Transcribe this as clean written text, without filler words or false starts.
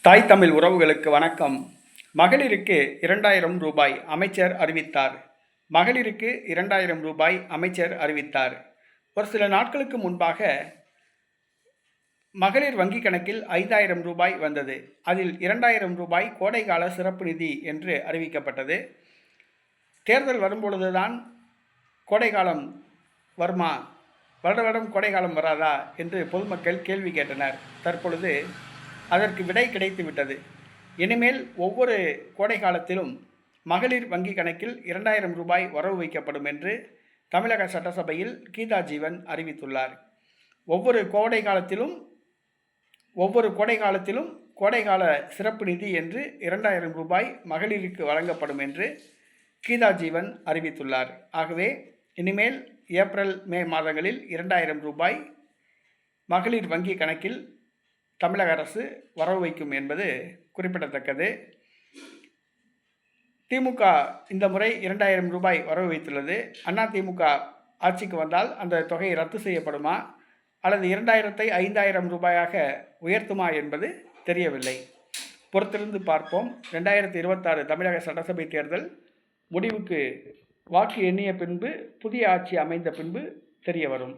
தாய் தமிழ் உறவுகளுக்கு வணக்கம். மகளிருக்கு 2000 ரூபாய் அமைச்சர் அறிவித்தார். மகளிருக்கு 2000 ரூபாய் அமைச்சர் அறிவித்தார். ஒரு சில நாட்களுக்கு முன்பாக மகளிர் வங்கி கணக்கில் 5000 ரூபாய் வந்தது. அதில் 2000 ரூபாய் கோடைகால சிறப்பு நிதி என்று அறிவிக்கப்பட்டது. தேர்தல் வரும்பொழுதுதான் கோடைகாலம் வருமா, வருடம் கோடைகாலம் வராதா என்று பொதுமக்கள் கேள்வி கேட்டனர். தற்பொழுது அதற்கு விடை கிடைத்துவிட்டது. இனிமேல் ஒவ்வொரு கோடை காலத்திலும் மகளிர் வங்கி கணக்கில் 2000 ரூபாய் வரவு வைக்கப்படும் என்று தமிழக சட்டசபையில் கீதா ஜீவன் அறிவித்துள்ளார். ஒவ்வொரு கோடை காலத்திலும் கோடைகால சிறப்பு நிதி என்று 2000 ரூபாய் மகளிருக்கு வழங்கப்படும் என்று கீதா ஜீவன் அறிவித்துள்ளார். ஆகவே இனிமேல் ஏப்ரல், மே மாதங்களில் 2000 ரூபாய் மகளிர் வங்கி கணக்கில் தமிழக அரசு வரவு வைக்கும் என்பது குறிப்பிடத்தக்கது. திமுக இந்த முறை 2000 ரூபாய் வரவு வைத்துள்ளது. அதிமுக ஆட்சிக்கு வந்தால் அந்த தொகை ரத்து செய்யப்படுமா அல்லது 2000ஐ 5000 ரூபாயாக உயர்த்துமா என்பது தெரியவில்லை. பொறுத்திருந்து பார்ப்போம். 2026 தமிழக சட்டசபை தேர்தல் முடிவுக்கு வாக்கு எண்ணிய பின்பு, புதிய ஆட்சி அமைந்த பின்பு தெரிய வரும்.